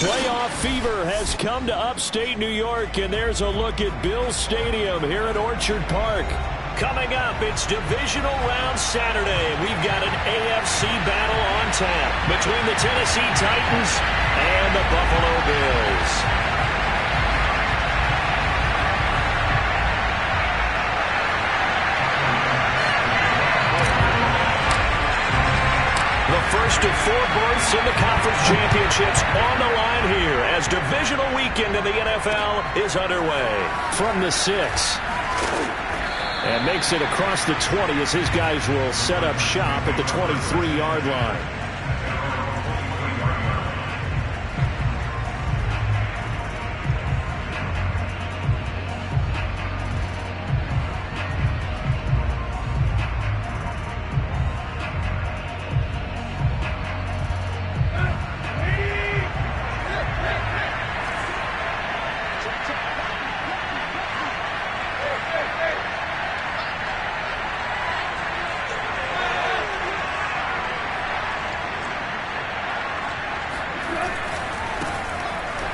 Playoff fever has come to upstate New York, and there's a look at Bills Stadium here at Orchard Park. Coming up, it's Divisional Round Saturday. We've got an AFC battle on tap between the Tennessee Titans and the Buffalo Bills. The first of 4 berths in the conference championships on the line here as divisional weekend in the NFL is underway. From the 6. And makes it across the 20 as his guys will set up shop at the 23-yard line.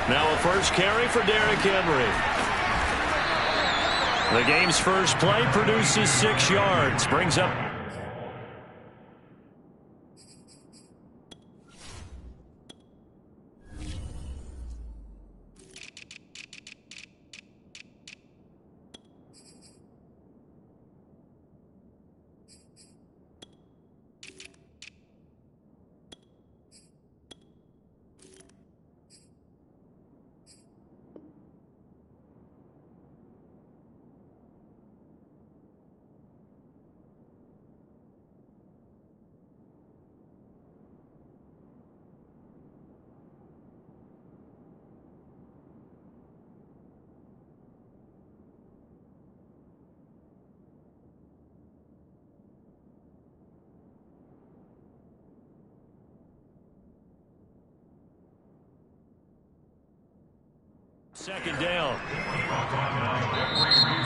Now a first carry for Derrick Henry. The game's first play produces 6 yards. Brings up second down.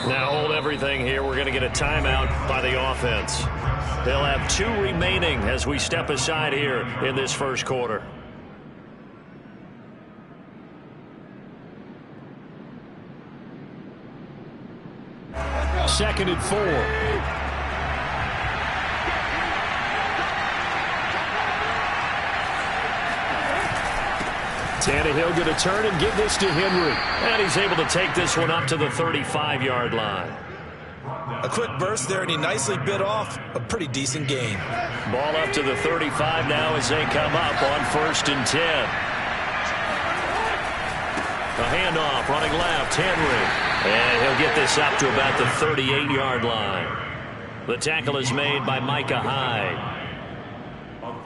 Now hold everything here. We're going to get a timeout by the offense. They'll have 2 remaining as we step aside here in this first quarter. Second and 4. Tannehill going to turn and give this to Henry. And he's able to take this one up to the 35-yard line. A quick burst there, and he nicely bit off a pretty decent gain. Ball up to the 35 now as they come up on 1st and 10. A handoff, running left, Henry. And he'll get this up to about the 38-yard line. The tackle is made by Micah Hyde.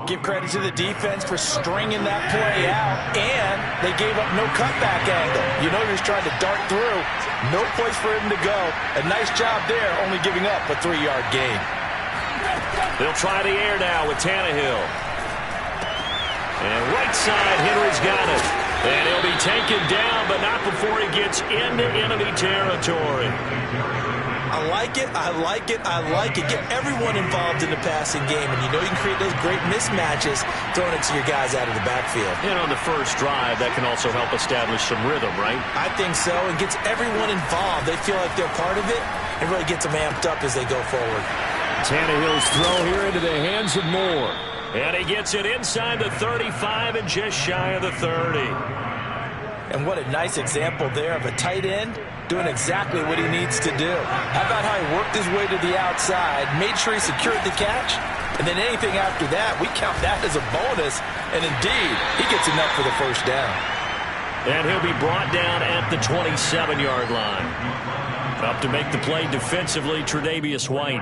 Give credit to the defense for stringing that play out, and they gave up no cutback angle. You know, he was trying to dart through. No place for him to go. A nice job there, only giving up a 3-yard gain. They'll try the air now with Tannehill. And right side, Henry's got it. And he'll be taken down, but not before he gets into enemy territory. I like it, I like it, I like it. Get everyone involved in the passing game, and you know you can create those great mismatches throwing it to your guys out of the backfield. And on the first drive, that can also help establish some rhythm, right? I think so, and gets everyone involved. They feel like they're part of it, and really gets them amped up as they go forward. Tannehill's throw here into the hands of Moore. And he gets it inside the 35 and just shy of the 30. And what a nice example there of a tight end doing exactly what he needs to do. How about how he worked his way to the outside, made sure he secured the catch, and then anything after that, we count that as a bonus. And indeed, he gets enough for the first down. And he'll be brought down at the 27-yard line. Up to make the play defensively, Tre'Davious White.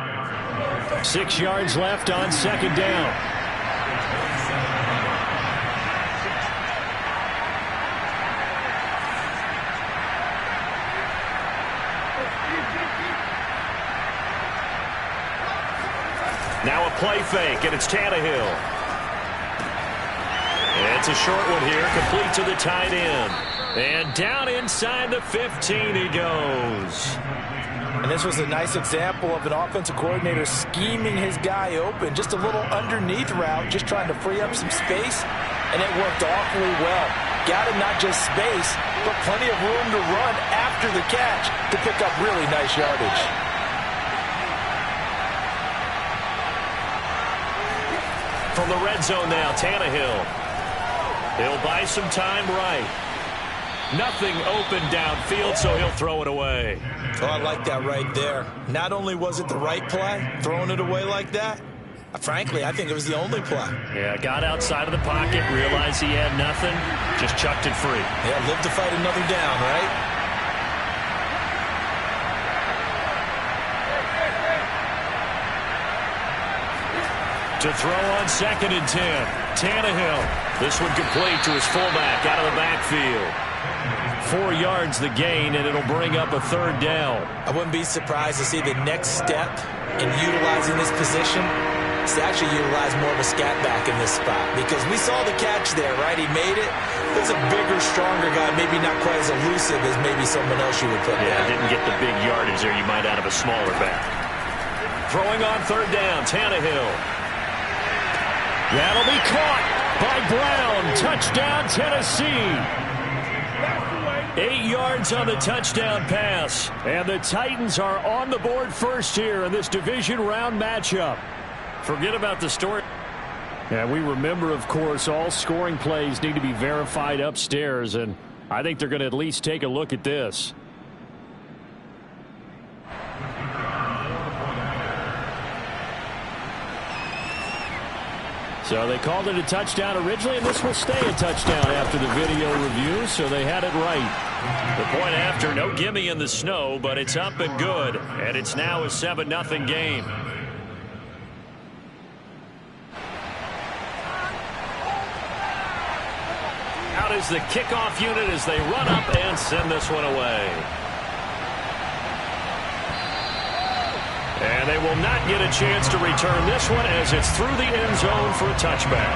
6 yards left on second down. Now a play fake, and it's Tannehill. It's a short one here, complete to the tight end. And down inside the 15 he goes. And this was a nice example of an offensive coordinator scheming his guy open. Just a little underneath route, just trying to free up some space, and it worked awfully well. got him not just space, but plenty of room to run after the catch to pick up really nice yardage. From the red zone now, Tannehill. He'll buy some time right. Nothing open downfield, so he'll throw it away. Oh, I like that right there. Not only was it the right play, throwing it away like that, frankly, I think it was the only play. Yeah, got outside of the pocket, realized he had nothing, just chucked it free. Yeah, live to fight another down, right? To throw on 2nd and 10. Tannehill. This one complete to his fullback out of the backfield. 4 yards the gain, and it'll bring up a 3rd down. I wouldn't be surprised to see the next step in utilizing this position is to actually utilize more of a scat back in this spot, because we saw the catch there, right? He made it. There's a bigger, stronger guy, maybe not quite as elusive as maybe someone else you would put there. Yeah, didn't get the big yardage there you might out of a smaller back. Throwing on 3rd down, Tannehill. That'll be caught by Brown. Touchdown, Tennessee. 8 yards on the touchdown pass. And the Titans are on the board first here in this division round matchup. Forget about the story. And we remember, of course, all scoring plays need to be verified upstairs. And I think they're going to at least take a look at this. So they called it a touchdown originally, and this will stay a touchdown after the video review, so they had it right. The point after, no gimme in the snow, but it's up and good, and it's now a 7-0 game. Out is the kickoff unit as they run up and send this one away. And they will not get a chance to return this one as it's through the end zone for a touchback.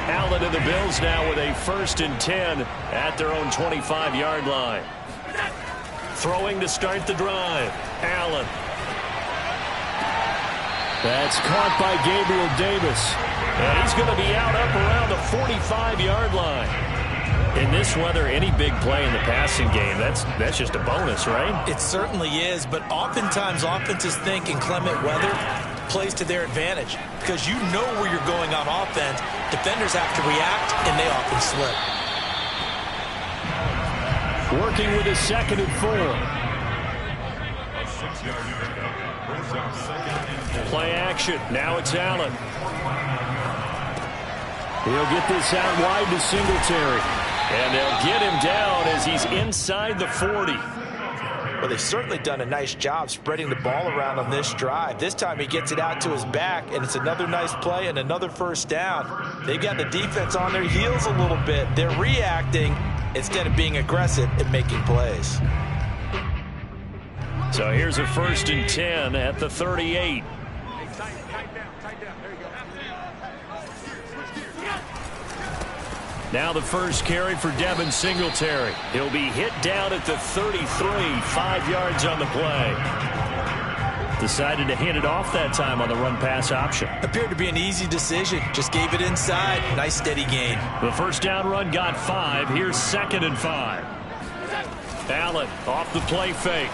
Allen and the Bills now with a 1st and 10 at their own 25-yard line. Throwing to start the drive. Allen. That's caught by Gabriel Davis. And he's going to be out up around the 45-yard line. In this weather, any big play in the passing game, that's just a bonus, right? It certainly is, but oftentimes offenses think in clement weather plays to their advantage, because you know where you're going on offense. Defenders have to react, and they often slip. Working with a 2nd and 4. Play action. Now it's Allen. He'll get this out wide to Singletary. And they'll get him down as he's inside the 40. Well, they've certainly done a nice job spreading the ball around on this drive. This time he gets it out to his back, and it's another nice play and another 1st down. They've got the defense on their heels a little bit. They're reacting instead of being aggressive and making plays. So here's a 1st and 10 at the 38. Now the first carry for Devin Singletary. He'll be hit down at the 33, 5 yards on the play. Decided to hand it off that time on the run-pass option. Appeared to be an easy decision. Just gave it inside. Nice steady gain. The 1st down run got 5. Here's 2nd and 5. Allen off the play fake.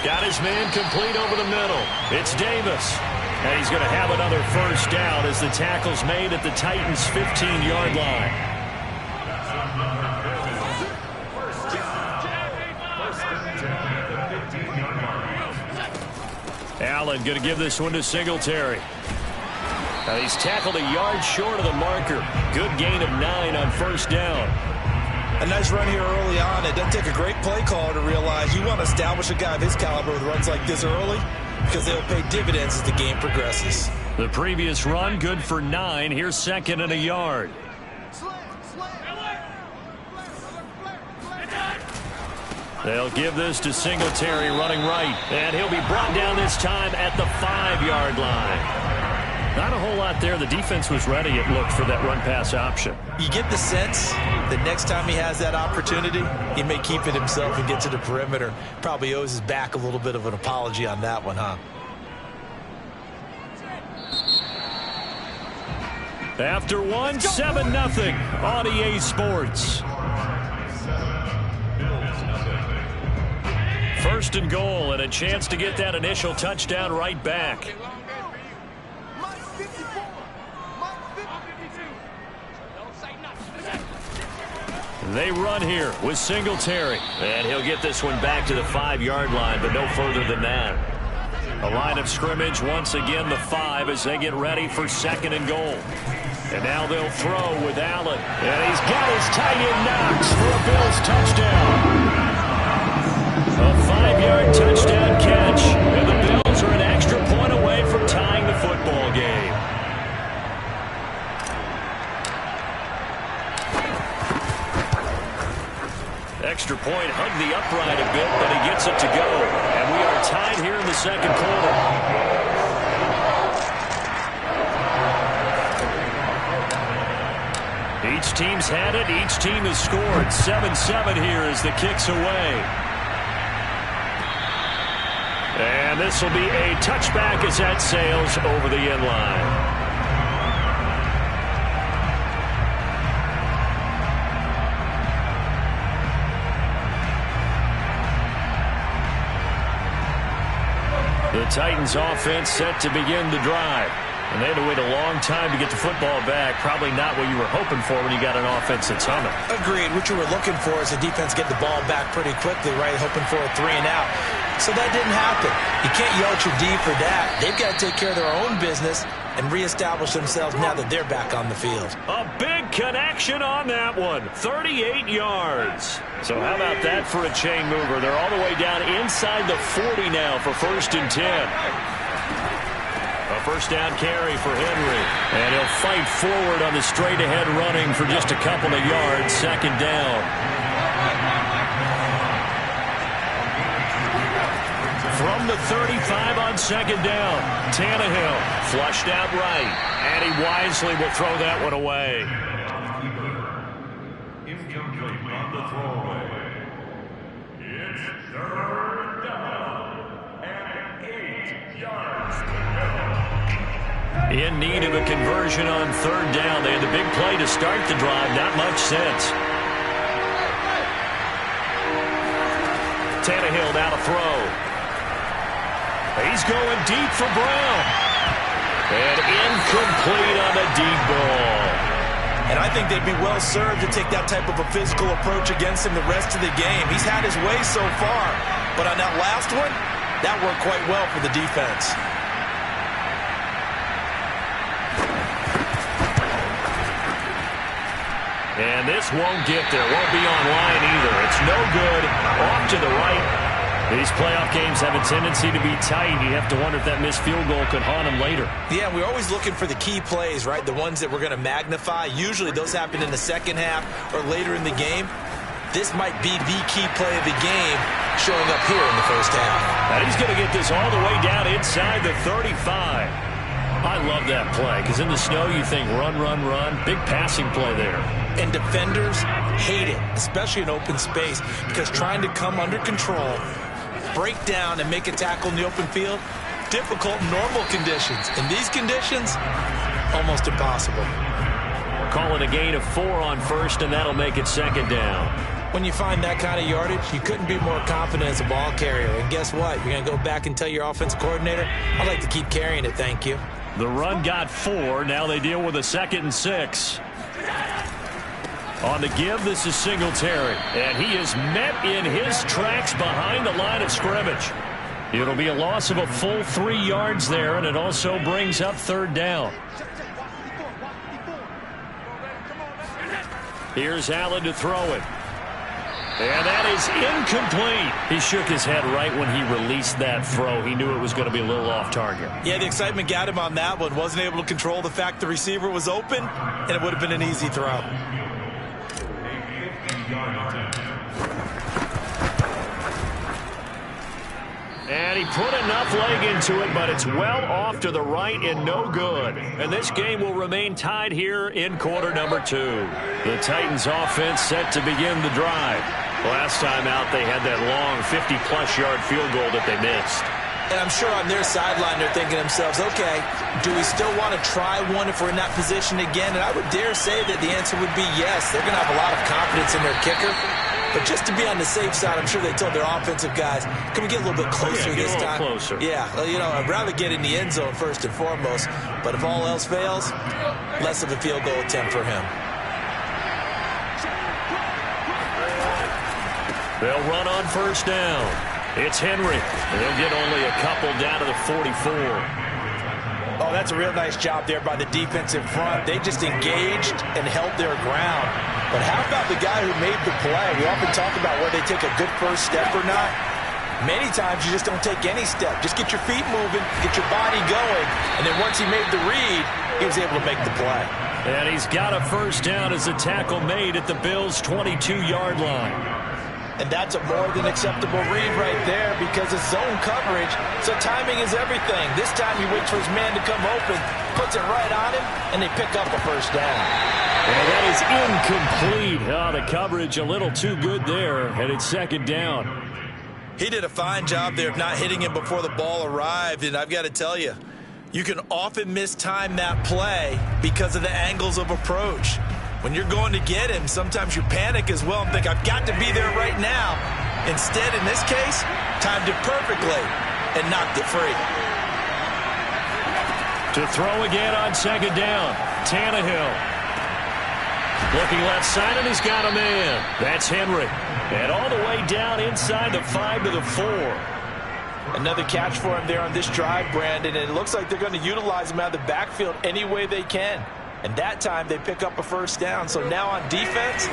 Got his man complete over the middle. It's Davis. And he's going to have another 1st down as the tackle's made at the Titans' 15-yard line. Allen going to give this one to Singletary. Now he's tackled a yard short of the marker. Good gain of 9 on 1st down. A nice run here early on. It doesn't take a great play caller to realize you want to establish a guy of his caliber with runs like this early, because they'll pay dividends as the game progresses. The previous run good for 9. Here's 2nd and a yard. They'll give this to Singletary running right. And he'll be brought down this time at the 5-yard line. Not a whole lot there. The defense was ready, it looked, for that run-pass option. You get the sense that next time he has that opportunity, he may keep it himself and get to the perimeter. Probably owes his back a little bit of an apology on that one, huh? After one, 7-0 on EA Sports. First and goal, and a chance to get that initial touchdown right back. They run here with Singletary, and he'll get this one back to the 5-yard line, but no further than that. A line of scrimmage, once again the 5 as they get ready for second and goal. And now they'll throw with Allen. And he's got his tight end Knox for a Bills touchdown. A 5-yard touchdown catch. And the Bills are an extra point away from tying the football game. Extra point hugged the upright a bit, but he gets it to go. And we are tied here in the second quarter. Each team's had it. Each team has scored. 7-7 here as the kick's away. And this will be a touchback as that sails over the end line. The Titans offense set to begin the drive. And they had to wait a long time to get the football back. Probably not what you were hoping for when you got an offense that's humming. Agreed. What you were looking for is the defense get the ball back pretty quickly, right? Hoping for a 3 and out. So that didn't happen. You can't yell at your D for that. They've got to take care of their own business and reestablish themselves now that they're back on the field. A big connection on that one. 38 yards. So how about that for a chain mover? They're all the way down inside the 40 now for 1st and 10. A first down carry for Henry. And he'll fight forward on the straight-ahead running for just a couple of yards. Second down. From the 35 on second down, Tannehill flushed out right. And he wisely will throw that one away. Incomplete on the throwaway. It's 3rd down and 8 yards to go. In need of a conversion on 3rd down. They had the big play to start the drive. Not much sense. Tannehill now to throw. He's going deep for Brown. And incomplete on the deep ball. And I think they'd be well served to take that type of a physical approach against him the rest of the game. He's had his way so far. But on that last one, that worked quite well for the defense. And this won't get there. Won't be online either. It's no good. Off to the right. These playoff games have a tendency to be tight. You have to wonder if that missed field goal could haunt them later. Yeah, we're always looking for the key plays, right? The ones that we're going to magnify. Usually those happen in the second half or later in the game. This might be the key play of the game showing up here in the first half. And he's going to get this all the way down inside the 35. I love that play because in the snow you think run, run, run. Big passing play there. And defenders hate it, especially in open space, because trying to come under control, break down and make a tackle in the open field, difficult in normal conditions. In these conditions, almost impossible. We're calling a gain of 4 on 1st, and that'll make it 2nd down. When you find that kind of yardage, you couldn't be more confident as a ball carrier. And guess what? You're going to go back and tell your offensive coordinator, I'd like to keep carrying it, thank you. The run got 4. Now they deal with a 2nd and 6. On the give, this is Singletary. And he is met in his tracks behind the line of scrimmage. It'll be a loss of a full 3 yards there, and it also brings up 3rd down. Here's Allen to throw it. And that is incomplete. He shook his head right when he released that throw. He knew it was going to be a little off target. Yeah, the excitement got him on that one. Wasn't able to control the fact the receiver was open, and it would have been an easy throw. And They put enough leg into it, but it's well off to the right and no good. And this game will remain tied here in quarter number 2. The Titans offense set to begin the drive. Last time out, they had that long 50-plus yard field goal that they missed. And I'm sure on their sideline they're thinking to themselves, okay, do we still want to try one if we're in that position again? And I would dare say that the answer would be yes. They're going to have a lot of confidence in their kicker. But just to be on the safe side, I'm sure they told their offensive guys, can we get a little bit closer this time? Closer. Yeah, you know, I'd rather get in the end zone first and foremost. But if all else fails, less of a field goal attempt for him. They'll run on first down. It's Henry. They'll get only a couple down to the 44. Oh, that's a real nice job there by the defense in front. They just engaged and held their ground. But how about the guy who made the play? We often talk about whether they take a good first step or not. Many times you just don't take any step. Just get your feet moving, get your body going, and then once he made the read, he was able to make the play. And he's got a first down as the tackle made at the Bills' 22-yard line. And that's a more than acceptable read right there because it's zone coverage, so timing is everything. This time he waits for his man to come open, puts it right on him, and they pick up a first down. And that is incomplete. Oh, the coverage a little too good there, and it's second down. He did a fine job there of not hitting him before the ball arrived, and I've got to tell you, you can often mistime that play because of the angles of approach. When you're going to get him, sometimes you panic as well and think, I've got to be there right now. Instead, in this case, timed it perfectly and knocked it free. To throw again on second down, Tannehill. Looking left side, and he's got a man. That's Henry. And all the way down inside the 5 to the 4. Another catch for him there on this drive, Brandon, and it looks like they're going to utilize him out of the backfield any way they can. And that time they pick up a first down. So now on defense,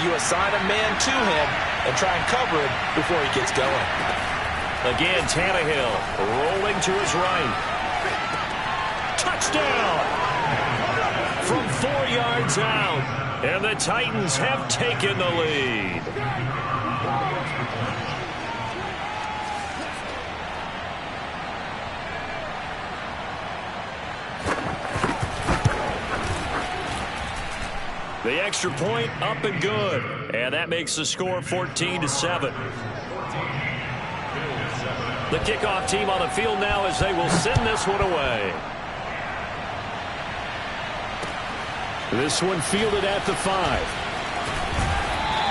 you assign a man to him and try and cover him before he gets going. Again, Tannehill rolling to his right. Touchdown! From 4 yards out. And the Titans have taken the lead. The extra point up and good. And that makes the score 14-7. The kickoff team on the field now as they will send this one away. This one fielded at the 5.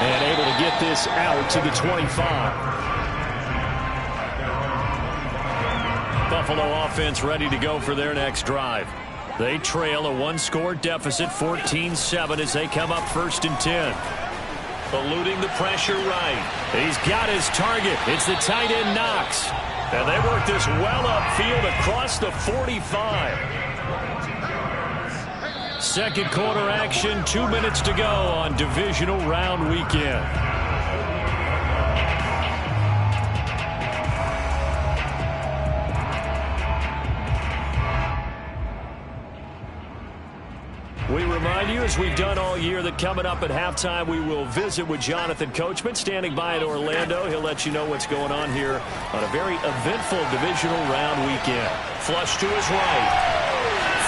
And able to get this out to the 25. Buffalo offense ready to go for their next drive. They trail a one-score deficit, 14-7, as they come up first and 10. Eluding the pressure right. He's got his target. It's the tight end Knox. And they work this well upfield across the 45. Second quarter action, 2 minutes to go on divisional round weekend. We remind you, as we've done all year, that coming up at halftime, we will visit with Jonathan Coachman, standing by in Orlando. He'll let you know what's going on here on a very eventful divisional round weekend. Flush to his right.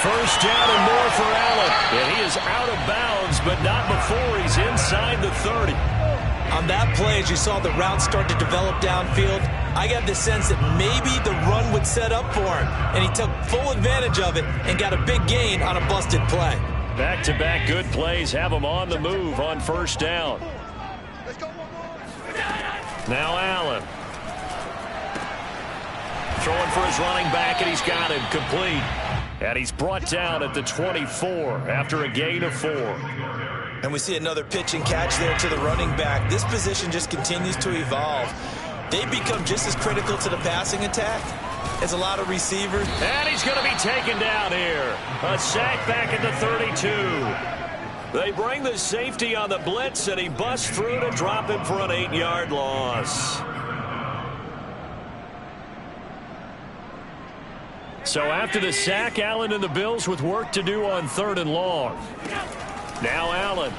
First down and more for Allen. And he is out of bounds, but not before he's inside the 30. On that play, as you saw the route start to develop downfield, I got the sense that maybe the run would set up for him. And he took full advantage of it and got a big gain on a busted play. Back-to-back good plays have him on the move on first down. Now Allen. Throwing for his running back, and he's got him complete. And he's brought down at the 24 after a gain of 4. And we see another pitch and catch there to the running back. This position just continues to evolve. They become just as critical to the passing attack as a lot of receivers. And he's going to be taken down here. A sack back at the 32. They bring the safety on the blitz, and he busts through to drop him for an 8-yard loss. So after the sack, Allen and the Bills with work to do on 3rd and long. Now Allen.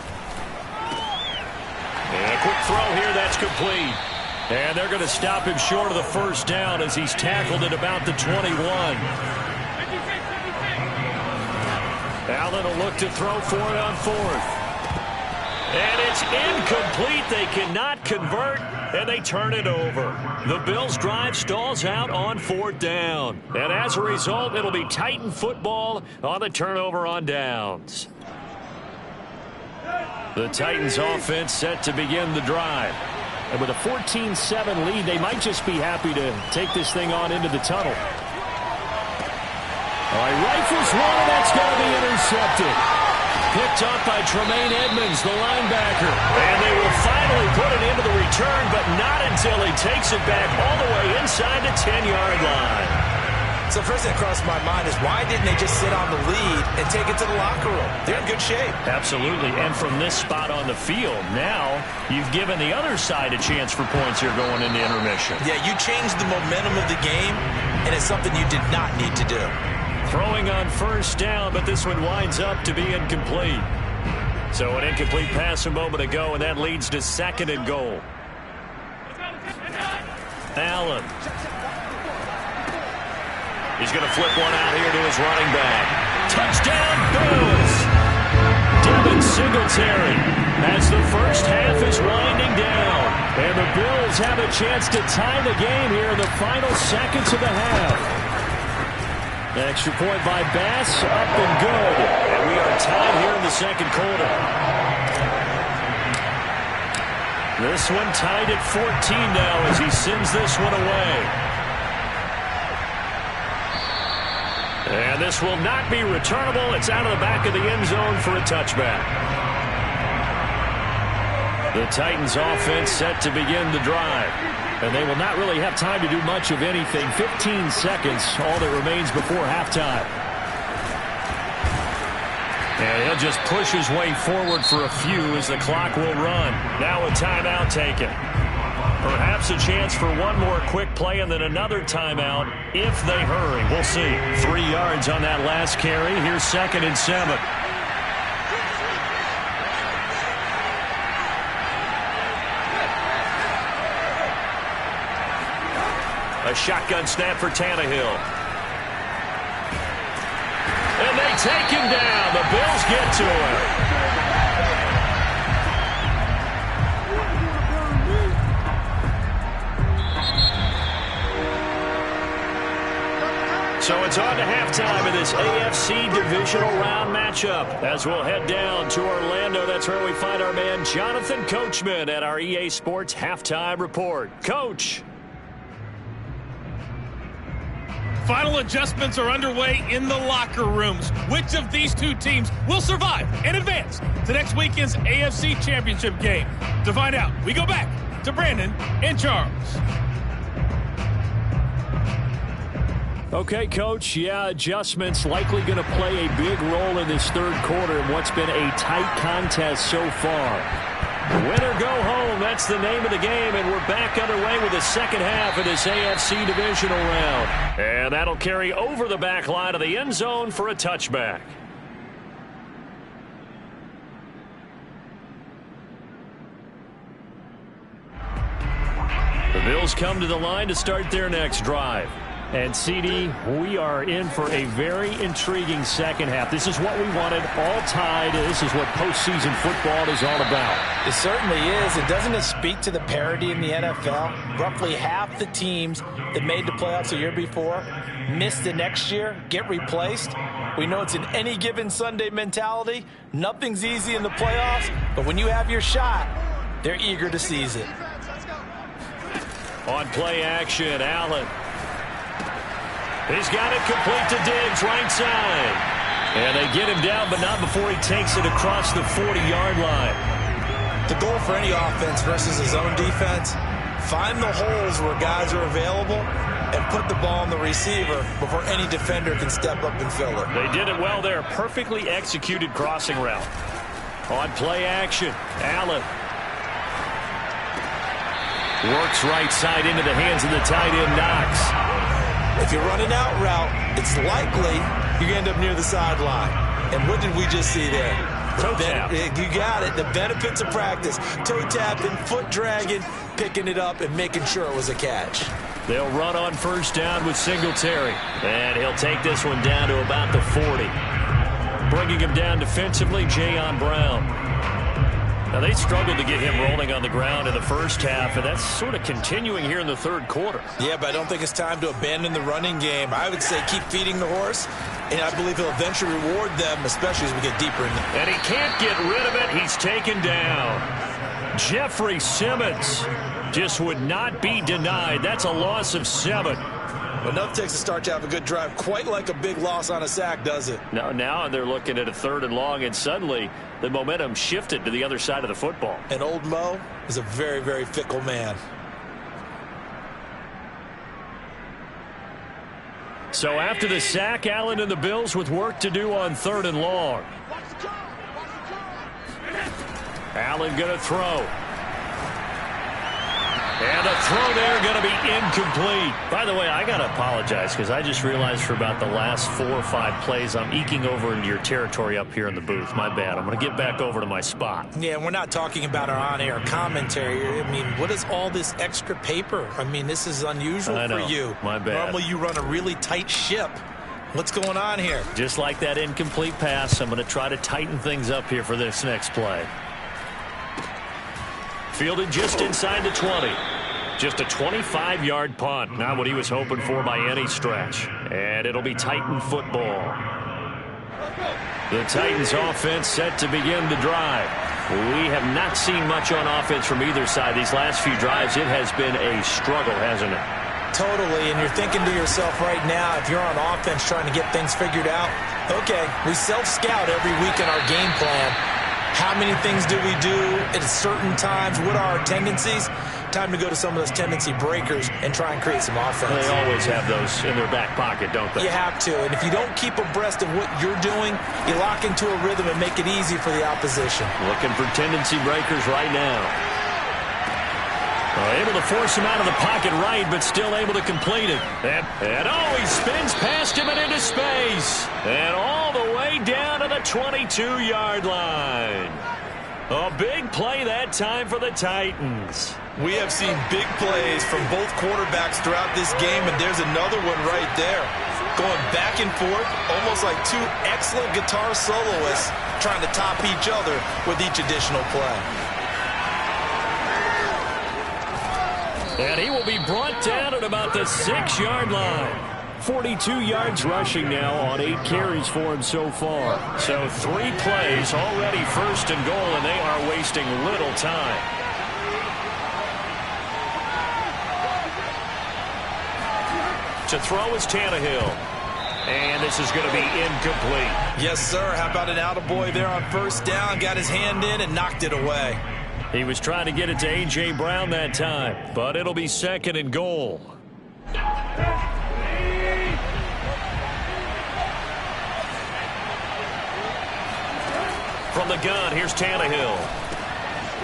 And a quick throw here, that's complete. And they're going to stop him short of the first down as he's tackled at about the 21. Allen will look to throw for it on fourth. And it's incomplete. They cannot convert, and they turn it over. The Bills' drive stalls out on fourth down. And as a result, it'll be Titan football on the turnover on downs. The Titans offense set to begin the drive. And with a 14-7 lead, they might just be happy to take this thing on into the tunnel. All right, rifles one, and that's going to be intercepted. Picked up by Tremaine Edmonds, the linebacker. And they will finally put it into the return, but not until he takes it back all the way inside the 10-yard line. So first thing that crossed my mind is why didn't they just sit on the lead and take it to the locker room? They're in good shape. Absolutely. And from this spot on the field, now you've given the other side a chance for points here going into intermission. Yeah, you changed the momentum of the game, and it's something you did not need to do. Throwing on first down, but this one winds up to be incomplete. So an incomplete pass a moment ago, and that leads to second and goal. Allen. He's going to flip one out here to his running back. Touchdown, Bills! Devin Singletary as the first half is winding down. And the Bills have a chance to tie the game here in the final seconds of the half. Extra point by Bass, up and good. And we are tied here in the second quarter. This one tied at 14 now as he sends this one away. And this will not be returnable. It's out of the back of the end zone for a touchback. The Titans offense set to begin the drive. And they will not really have time to do much of anything. 15 seconds, all that remains before halftime. And he'll just push his way forward for a few as the clock will run. Now a timeout taken. Perhaps a chance for one more quick play and then another timeout if they hurry. We'll see. 3 yards on that last carry. Here's 2nd and 7. A shotgun snap for Tannehill. And they take him down. The Bills get to him. So it's on to halftime in this AFC divisional round matchup. As we'll head down to Orlando, that's where we find our man Jonathan Coachman at our EA Sports Halftime Report. Coach. Final adjustments are underway in the locker rooms. Which of these two teams will survive and advance to next weekend's AFC Championship game? To find out, we go back to Brandon and Charles. Okay, Coach. Yeah, adjustments likely going to play a big role in this third quarter in what's been a tight contest so far. Win or go home, that's the name of the game, and we're back underway with the second half of this AFC divisional round. And that'll carry over the back line of the end zone for a touchback. The Bills come to the line to start their next drive. And, CD, we are in for a very intriguing second half. This is what we wanted, all tied. This is what postseason football is all about. It certainly is. And doesn't it speak to the parity in the NFL? Roughly half the teams that made the playoffs the year before miss the next year, get replaced. We know it's an any given Sunday mentality. Nothing's easy in the playoffs, but when you have your shot, they're eager to seize it. On play action, Allen. He's got it complete to Diggs, right side. And they get him down, but not before he takes it across the 40-yard line. The goal for any offense versus his own defense, find the holes where guys are available and put the ball on the receiver before any defender can step up and fill it. They did it well there. Perfectly executed crossing route. On play action, Allen. Works right side into the hands of the tight end, Knox. If you're running out route, it's likely you end up near the sideline. And what did we just see there? Toe tap. You got it. The benefits of practice. Toe tapping, foot dragging, picking it up and making sure it was a catch. They'll run on first down with Singletary. And he'll take this one down to about the 40. Bringing him down defensively, Jayon Brown. Now, they struggled to get him rolling on the ground in the first half, and that's sort of continuing here in the third quarter. Yeah, but I don't think it's time to abandon the running game. I would say keep feeding the horse, and I believe he'll eventually reward them, especially as we get deeper in the... And he can't get rid of it. He's taken down. Jeffrey Simmons just would not be denied. That's a loss of 7. Enough takes to start to have a good drive. Quite like a big loss on a sack, does it? Now they're looking at a 3rd and long, and suddenly the momentum shifted to the other side of the football. And old Mo is a very, very fickle man. So after the sack, Allen and the Bills with work to do on 3rd and long. Allen going to throw. And the throw there going to be incomplete. By the way, I got to apologize because I just realized for about the last 4 or 5 plays I'm eking over into your territory up here in the booth. My bad. I'm going to get back over to my spot. Yeah, we're not talking about our on-air commentary. I mean, what is all this extra paper? I mean, this is unusual for you. My bad. Normally you run a really tight ship. What's going on here? Just like that incomplete pass, I'm going to try to tighten things up here for this next play. Fielded just inside the 20. Just a 25-yard punt. Not what he was hoping for by any stretch. And it'll be Titan football. The Titans offense set to begin the drive. We have not seen much on offense from either side. These last few drives, it has been a struggle, hasn't it? Totally, and you're thinking to yourself right now, if you're on offense trying to get things figured out, okay, we self-scout every week in our game plan. How many things do we do at certain times? What are our tendencies? Time to go to some of those tendency breakers and try and create some offense. They always have those in their back pocket, don't they? You have to, and if you don't keep abreast of what you're doing, you lock into a rhythm and make it easy for the opposition. Looking for tendency breakers right now. Able to force him out of the pocket right, but still able to complete it. And he spins past him and into space. And all the way down to the 22-yard line. A big play that time for the Titans. We have seen big plays from both quarterbacks throughout this game, and there's another one right there. Going back and forth, almost like 2 excellent guitar soloists trying to top each other with each additional play. And he will be brought down at about the 6-yard line. 42 yards rushing now on 8 carries for him so far. So 3 plays already 1st and goal, and they are wasting little time. To throw is Tannehill. And this is going to be incomplete. Yes, sir. How about an attaboy there on 1st down? Got his hand in and knocked it away. He was trying to get it to A.J. Brown that time, but it'll be 2nd and goal. From the gun, here's Tannehill.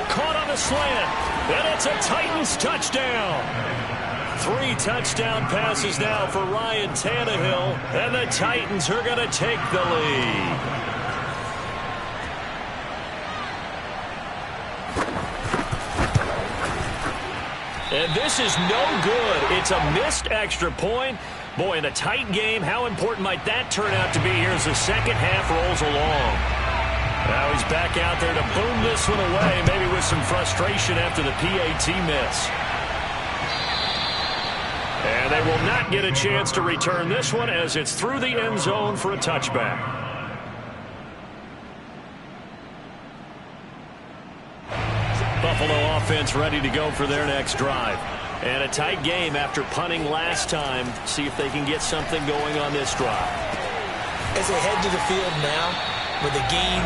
Caught on the slant, and it's a Titans touchdown. 3 touchdown passes now for Ryan Tannehill, and the Titans are going to take the lead. And this is no good. It's a missed extra point. Boy, in a tight game, how important might that turn out to be here as the second half rolls along? Now he's back out there to boom this one away, maybe with some frustration after the PAT miss. And they will not get a chance to return this one as it's through the end zone for a touchback. Buffalo offense ready to go for their next drive. And a tight game after punting last time. See if they can get something going on this drive. As they head to the field now, with the game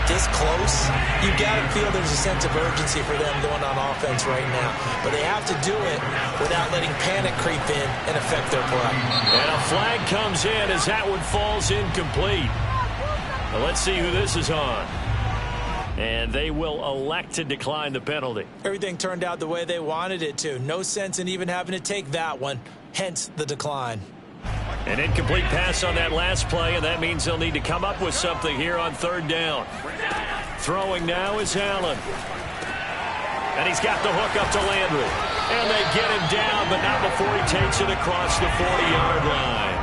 this close, you got to feel there's a sense of urgency for them going on offense right now. But they have to do it without letting panic creep in and affect their play. And a flag comes in as that one falls incomplete. Now let's see who this is on. And they will elect to decline the penalty. Everything turned out the way they wanted it to. No sense in even having to take that one, hence the decline. An incomplete pass on that last play, and that means they'll need to come up with something here on 3rd down. Throwing now is Allen. And he's got the hook up to Landry. And they get him down, but not before he takes it across the 40-yard line.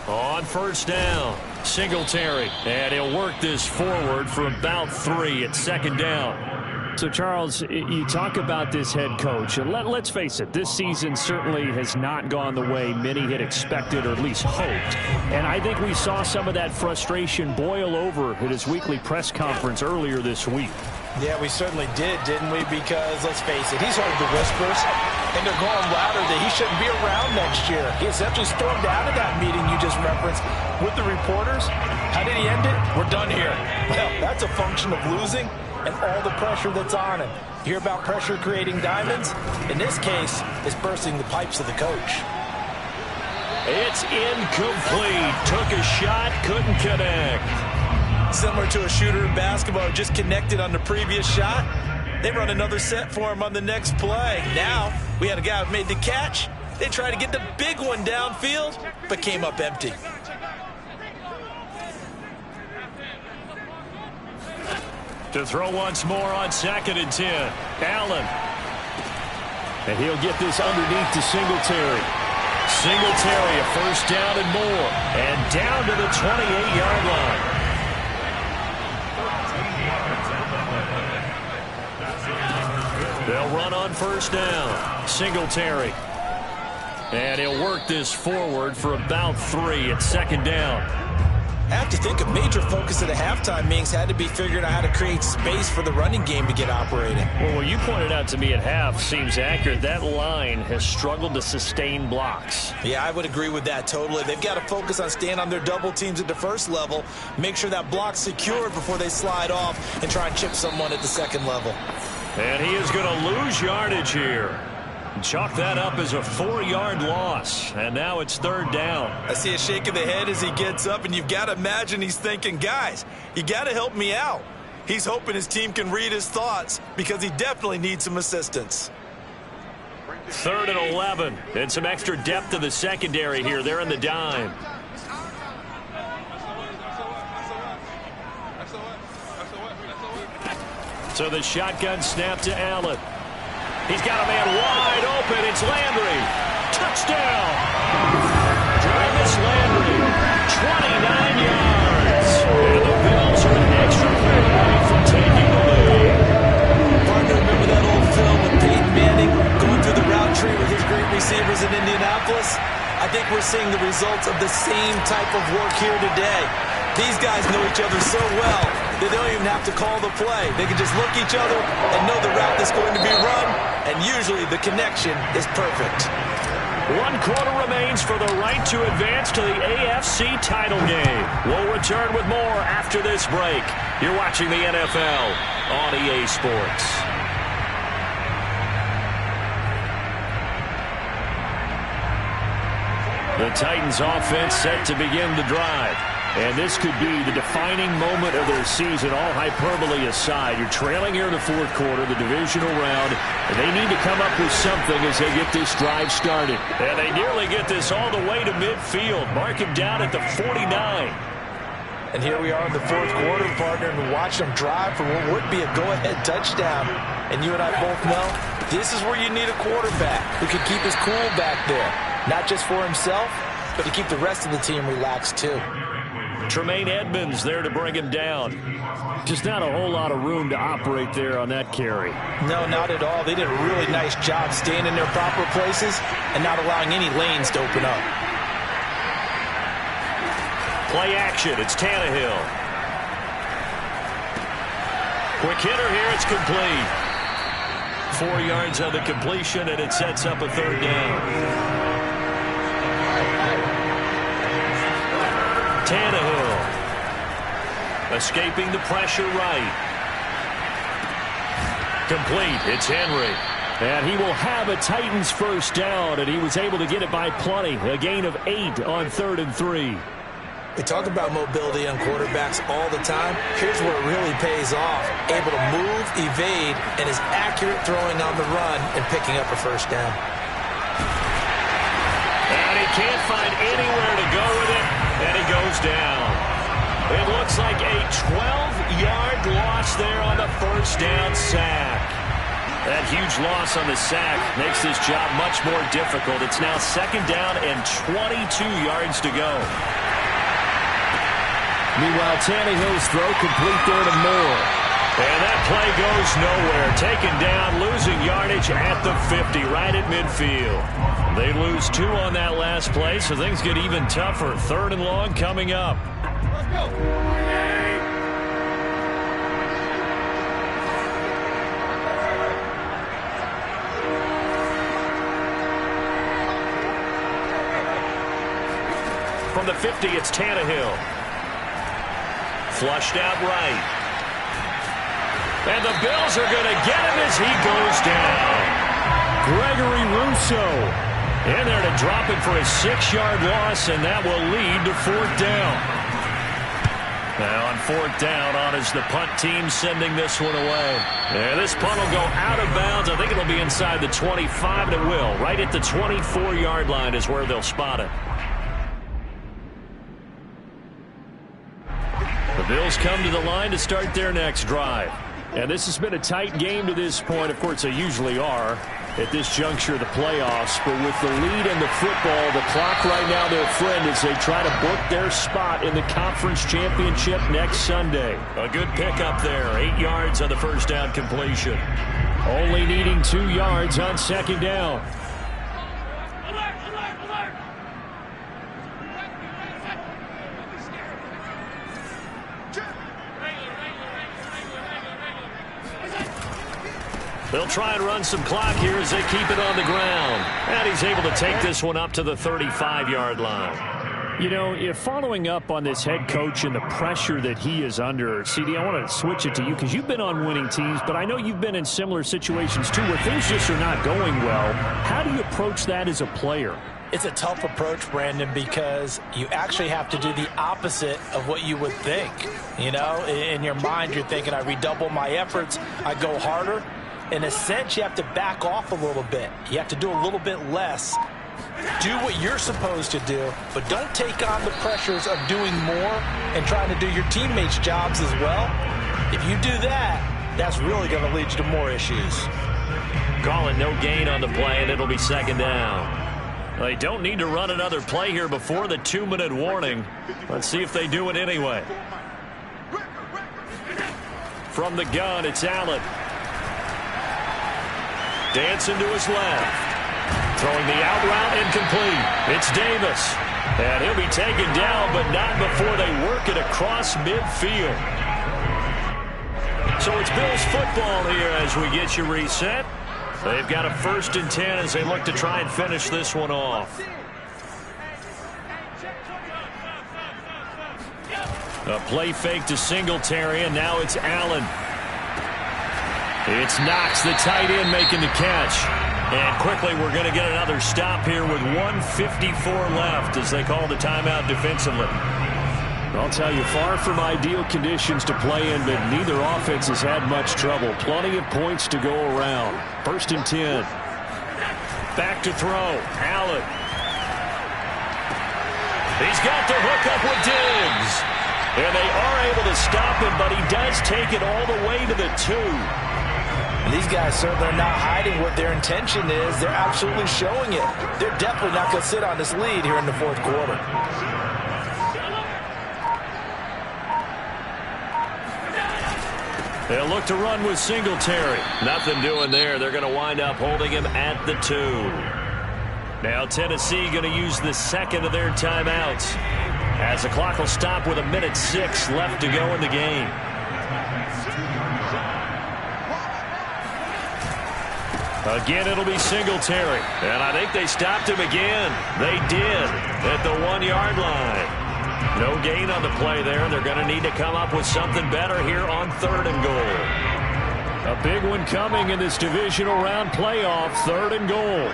On first down, Singletary. And he'll work this forward for about 3 at second down. So, Charles, you talk about this head coach, and let's face it, this season certainly has not gone the way many had expected or at least hoped. And I think we saw some of that frustration boil over at his weekly press conference earlier this week. Yeah, we certainly did, didn't we? Because, let's face it, he's heard the whispers, and they're going louder that he shouldn't be around next year. He essentially stormed out of that meeting you just referenced with the reporters. How did he end it? We're done here. Well, that's a function of losing and all the pressure that's on him. You hear about pressure creating diamonds? In this case, it's bursting the pipes of the coach. It's incomplete. Took a shot, couldn't connect. Similar to a shooter in basketball who just connected on the previous shot. They run another set for him on the next play. Now, we had a guy who made the catch. They tried to get the big one downfield, but came up empty. To throw once more on 2nd and 10. Allen. And he'll get this underneath to Singletary. Singletary, a first down and more. And down to the 28-yard line. They'll run on first down. Singletary. And he'll work this forward for about 3 at second down. I have to think a major focus of the halftime meetings had to be figuring out how to create space for the running game to get operating. Well, what you pointed out to me at half seems accurate. That line has struggled to sustain blocks. Yeah, I would agree with that totally. They've got to focus on staying on their double teams at the first level, make sure that block's secured before they slide off and try and chip someone at the second level. And he is going to lose yardage here. Chalk that up as a 4-yard loss, and now it's third down. I see a shake of the head as he gets up, and you've got to imagine he's thinking, guys, you got to help me out. He's hoping his team can read his thoughts because he definitely needs some assistance. 3rd and 11, and some extra depth to the secondary here. They're in the dime. So the shotgun snap to Allen. He's got a man wide open. It's Landry. Touchdown. Jarvis Landry, 29 yards. And the Bills are an extra point away from taking the lead. Partner, remember that old film with Peyton Manning going through the route tree with his great receivers in Indianapolis? I think we're seeing the results of the same type of work here today. These guys know each other so well that they don't even have to call the play. They can just look each other and know the route that's going to be run, and usually the connection is perfect. 1 quarter remains for the right to advance to the AFC title game. We'll return with more after this break. You're watching the NFL on EA Sports. The Titans offense set to begin the drive. And this could be the defining moment of their season, all hyperbole aside. You're trailing here in the 4th quarter, the divisional round, and they need to come up with something as they get this drive started. And they nearly get this all the way to midfield. Mark him down at the 49. And here we are in the 4th quarter, partner, and watch them drive for what would be a go-ahead touchdown. And you and I both know this is where you need a quarterback who can keep his cool back there. Not just for himself, but to keep the rest of the team relaxed too. Tremaine Edmonds there to bring him down. Just not a whole lot of room to operate there on that carry. No, not at all. They did a really nice job staying in their proper places and not allowing any lanes to open up. Play action. It's Tannehill. Quick hitter here. It's complete. 4 yards on the completion, and it sets up a 3rd down. Tannehill escaping the pressure right. Complete. It's Henry. And he will have a Titans first down, and he was able to get it by plenty. A gain of 8 on 3rd and 3. We talk about mobility on quarterbacks all the time. Here's where it really pays off. Able to move, evade, and is accurate throwing on the run and picking up a first down. And he can't find anywhere to go with it, and he goes down. It looks like a 12-yard loss there on the first down sack. That huge loss on the sack makes this job much more difficult. It's now second down and 22 yards to go. Meanwhile, Tannehill's throw complete there to Moore. And that play goes nowhere. Taken down, losing yardage at the 50, right at midfield. They lose 2 on that last play, so things get even tougher. 3rd and long coming up. Let's go. From the 50, it's Tannehill. Flushed out right. And the Bills are going to get him as he goes down. Gregory Rousseau in there to drop him for a 6-yard loss, and that will lead to 4th down. Now on 4th down, on is the punt team sending this one away. And this punt will go out of bounds. I think it'll be inside the 25, and it will. Right at the 24-yard line is where they'll spot it. The Bills come to the line to start their next drive. And this has been a tight game to this point. Of course, they usually are at this juncture of the playoffs. But with the lead in the football, the clock right now their friend as they try to book their spot in the conference championship next Sunday. A good pickup there. 8 yards on the first down completion. Only needing 2 yards on second down. They'll try and run some clock here as they keep it on the ground. And he's able to take this one up to the 35-yard line. You know, if following up on this head coach and the pressure that he is under, CD, I want to switch it to you because you've been on winning teams, but I know you've been in similar situations too where things just are not going well. How do you approach that as a player? It's a tough approach, Brandon, because you actually have to do the opposite of what you would think. You know, in your mind, you're thinking, I redouble my efforts, I go harder. In a sense, you have to back off a little bit. You have to do a little bit less. Do what you're supposed to do, but don't take on the pressures of doing more and trying to do your teammates' jobs as well. If you do that, that's really going to lead you to more issues. Calling no gain on the play, and it'll be second down. They don't need to run another play here before the 2-minute warning. Let's see if they do it anyway. From the gun, it's Allen. Dancing to his left. Throwing the out route incomplete. It's Davis. And he'll be taken down, but not before they work it across midfield. So it's Bills football here as we get you reset. They've got a 1st and 10 as they look to try and finish this one off. A play fake to Singletary, and now it's Allen. It's Knox, the tight end, making the catch. And quickly, we're going to get another stop here with 1:54 left as they call the timeout defensively. I'll tell you, far from ideal conditions to play in, but neither offense has had much trouble. Plenty of points to go around. 1st and 10. Back to throw. Allen. He's got the hook up with Diggs. And they are able to stop him, but he does take it all the way to the 2. These guys certainly are not hiding what their intention is. They're absolutely showing it. They're definitely not going to sit on this lead here in the 4th quarter. They'll look to run with Singletary. Nothing doing there. They're going to wind up holding him at the 2. Now Tennessee going to use the 2nd of their timeouts as the clock will stop with 1:06 left to go in the game. Again, it'll be Singletary. And I think they stopped him again. They did at the 1-yard line. No gain on the play there. They're going to need to come up with something better here on 3rd and goal. A big one coming in this divisional round playoff. 3rd and goal.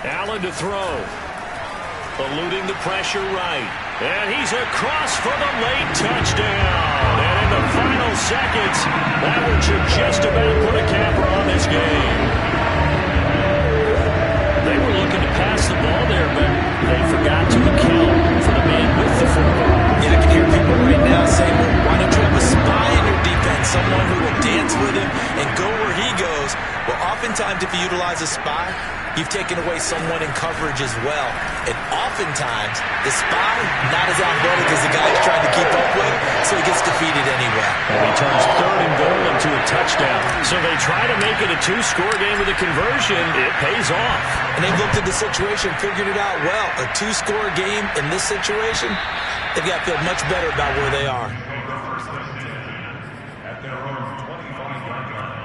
Allen to throw. Eluding the pressure right. And he's across for the late touchdown. And in the final seconds, that would just about put a capper on this game. They were looking to pass if you utilize a spy, you've taken away someone in coverage as well. And oftentimes, the spy not as athletic as the guy he's trying to keep up with, so he gets defeated anyway. And he turns 3rd and goal into a touchdown. So they try to make it a 2-score game with a conversion. It pays off. And they've looked at the situation, figured it out well. A 2-score game in this situation, they've got to feel much better about where they are. At their own 25-yard line.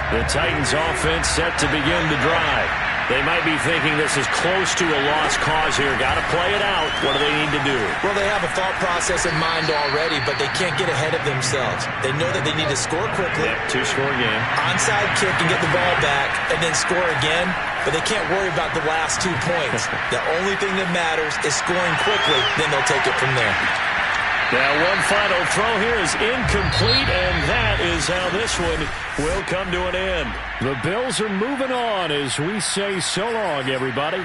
The Titans offense set to begin the drive. They might be thinking this is close to a lost cause here. Got to play it out. What do they need to do? Well, they have a thought process in mind already, but they can't get ahead of themselves. They know that they need to score quickly. Yep, 2-score game. Onside kick and get the ball back and then score again, but they can't worry about the last 2 points. The only thing that matters is scoring quickly, then they'll take it from there. Now one final throw here is incomplete, and that is how this one will come to an end. The Bills are moving on as we say so long, everybody.